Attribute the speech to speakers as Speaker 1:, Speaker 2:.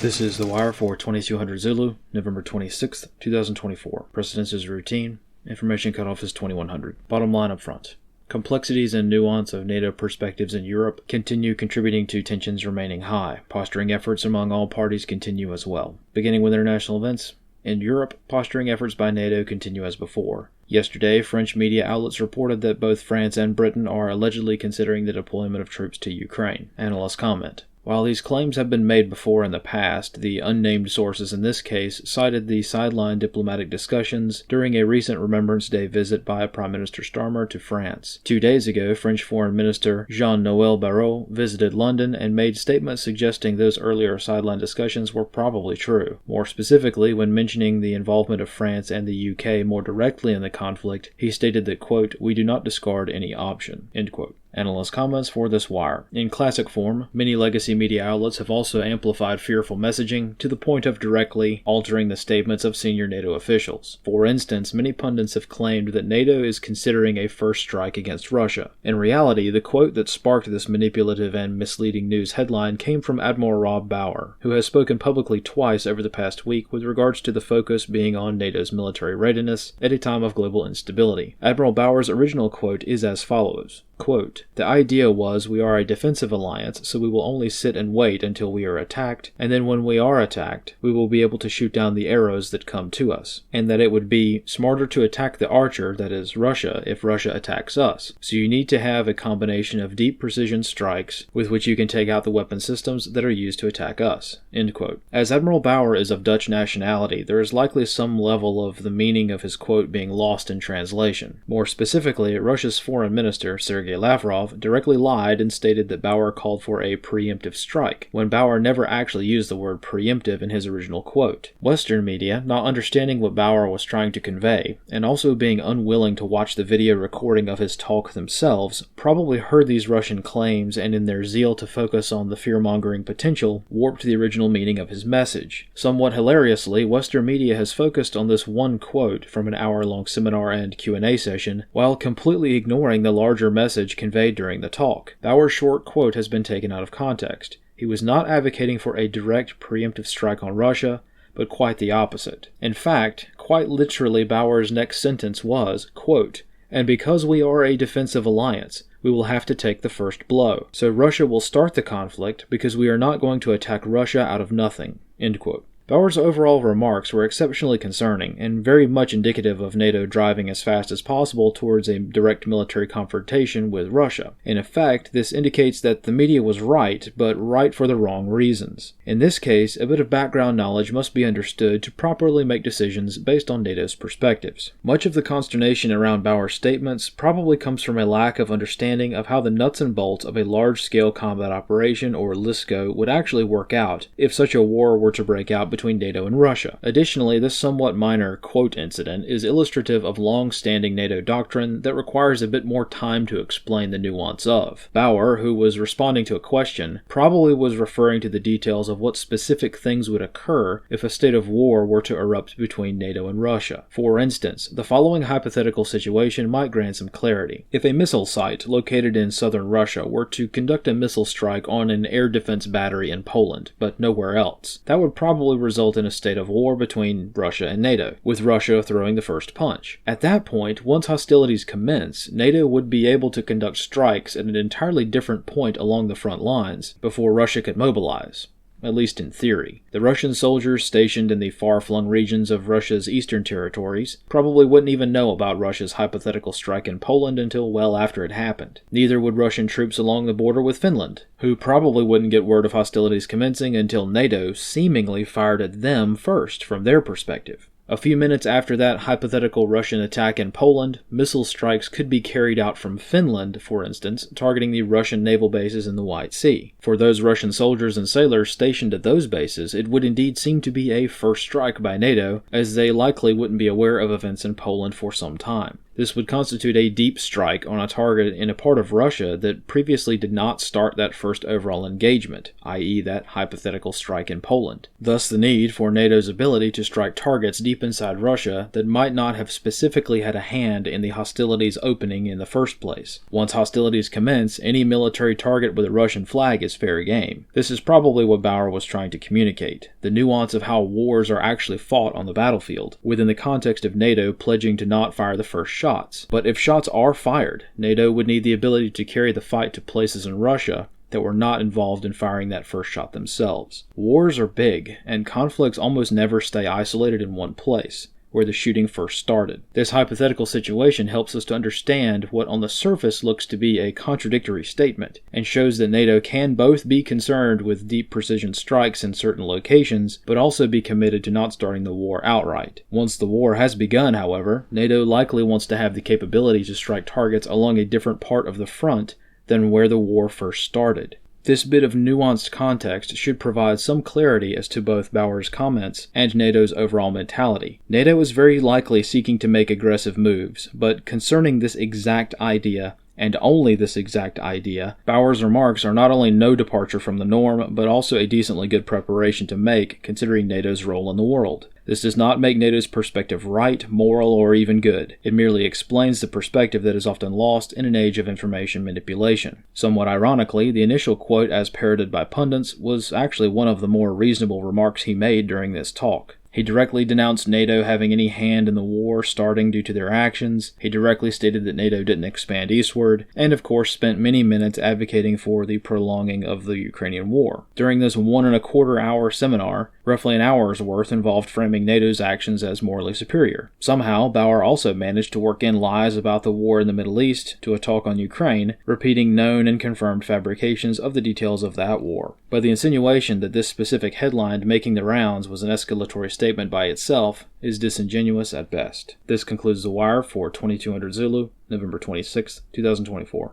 Speaker 1: This is The Wire for 2200 Zulu, November 26th, 2024. Precedence is routine. Information cutoff is 2100. Bottom line up front. Complexities and nuance of NATO perspectives in Europe continue contributing to tensions remaining high. Posturing efforts among all parties continue as well. Beginning with international events, in Europe, posturing efforts by NATO continue as before. Yesterday, French media outlets reported that both France and Britain are allegedly considering the deployment of troops to Ukraine. Analysts comment. While these claims have been made before in the past, the unnamed sources in this case cited the sideline diplomatic discussions during a recent Remembrance Day visit by Prime Minister Starmer to France. 2 days ago, French Foreign Minister Jean-Noël Barrot visited London and made statements suggesting those earlier sideline discussions were probably true. More specifically, when mentioning the involvement of France and the UK more directly in the conflict, he stated that, quote, "We do not discard any option," end quote. Analyst comments for this wire. In classic form, many legacy media outlets have also amplified fearful messaging to the point of directly altering the statements of senior NATO officials. For instance, many pundits have claimed that NATO is considering a first strike against Russia. In reality, the quote that sparked this manipulative and misleading news headline came from Admiral Rob Bauer, who has spoken publicly twice over the past week with regards to the focus being on NATO's military readiness at a time of global instability. Admiral Bauer's original quote is as follows. Quote, "The idea was we are a defensive alliance, so we will only sit and wait until we are attacked, and then when we are attacked, we will be able to shoot down the arrows that come to us, and that it would be smarter to attack the archer, that is, Russia, if Russia attacks us. So you need to have a combination of deep precision strikes with which you can take out the weapon systems that are used to attack us." End quote. As Admiral Bauer is of Dutch nationality, there is likely some level of the meaning of his quote being lost in translation. More specifically, Russia's foreign minister, Sergei Lavrov, directly lied and stated that Bauer called for a preemptive strike, when Bauer never actually used the word preemptive in his original quote. Western media, not understanding what Bauer was trying to convey, and also being unwilling to watch the video recording of his talk themselves, probably heard these Russian claims and in their zeal to focus on the fear-mongering potential, warped the original meaning of his message. Somewhat hilariously, Western media has focused on this one quote from an hour-long seminar and Q&A session, while completely ignoring the larger message conveyed during the talk. Bauer's short quote has been taken out of context. He was not advocating for a direct preemptive strike on Russia, but quite the opposite. In fact, quite literally Bauer's next sentence was, quote, "And because we are a defensive alliance, we will have to take the first blow. So Russia will start the conflict because we are not going to attack Russia out of nothing." End quote. Bauer's overall remarks were exceptionally concerning and very much indicative of NATO driving as fast as possible towards a direct military confrontation with Russia. In effect, this indicates that the media was right, but right for the wrong reasons. In this case, a bit of background knowledge must be understood to properly make decisions based on NATO's perspectives. Much of the consternation around Bauer's statements probably comes from a lack of understanding of how the nuts and bolts of a large-scale combat operation, or LSCO, would actually work out if such a war were to break out between NATO and Russia. Additionally, this somewhat minor quote incident is illustrative of long-standing NATO doctrine that requires a bit more time to explain the nuance of. Bauer, who was responding to a question, probably was referring to the details of what specific things would occur if a state of war were to erupt between NATO and Russia. For instance, the following hypothetical situation might grant some clarity. If a missile site located in southern Russia were to conduct a missile strike on an air defense battery in Poland, but nowhere else, that would probably result in a state of war between Russia and NATO, with Russia throwing the first punch. At that point, once hostilities commence, NATO would be able to conduct strikes at an entirely different point along the front lines before Russia could mobilize. At least in theory. The Russian soldiers stationed in the far-flung regions of Russia's eastern territories probably wouldn't even know about Russia's hypothetical strike in Poland until well after it happened. Neither would Russian troops along the border with Finland, who probably wouldn't get word of hostilities commencing until NATO seemingly fired at them first from their perspective. A few minutes after that hypothetical Russian attack in Poland, missile strikes could be carried out from Finland, for instance, targeting the Russian naval bases in the White Sea. For those Russian soldiers and sailors stationed at those bases, it would indeed seem to be a first strike by NATO, as they likely wouldn't be aware of events in Poland for some time. This would constitute a deep strike on a target in a part of Russia that previously did not start that first overall engagement, i.e. that hypothetical strike in Poland. Thus the need for NATO's ability to strike targets deep inside Russia that might not have specifically had a hand in the hostilities opening in the first place. Once hostilities commence, any military target with a Russian flag is fair game. This is probably what Bauer was trying to communicate, the nuance of how wars are actually fought on the battlefield, within the context of NATO pledging to not fire the first shots. But if shots are fired, NATO would need the ability to carry the fight to places in Russia that were not involved in firing that first shot themselves. Wars are big, and conflicts almost never stay isolated in one place, where the shooting first started. This hypothetical situation helps us to understand what on the surface looks to be a contradictory statement, and shows that NATO can both be concerned with deep precision strikes in certain locations, but also be committed to not starting the war outright. Once the war has begun, however, NATO likely wants to have the capability to strike targets along a different part of the front than where the war first started. This bit of nuanced context should provide some clarity as to both Bauer's comments and NATO's overall mentality. NATO is very likely seeking to make aggressive moves, but concerning this exact idea, and only this exact idea, Bauer's remarks are not only no departure from the norm, but also a decently good preparation to make, considering NATO's role in the world. This does not make NATO's perspective right, moral, or even good. It merely explains the perspective that is often lost in an age of information manipulation. Somewhat ironically, the initial quote as parroted by pundits was actually one of the more reasonable remarks he made during this talk. He directly denounced NATO having any hand in the war starting due to their actions. He directly stated that NATO didn't expand eastward, and of course spent many minutes advocating for the prolonging of the Ukrainian war. During this 1.25-hour seminar, roughly an hour's worth involved framing NATO's actions as morally superior. Somehow, Bauer also managed to work in lies about the war in the Middle East to a talk on Ukraine, repeating known and confirmed fabrications of the details of that war. But the insinuation that this specific headline making the rounds was an escalatory statement by itself is disingenuous at best. This concludes The Wire for 2200 Zulu, November 26, 2024.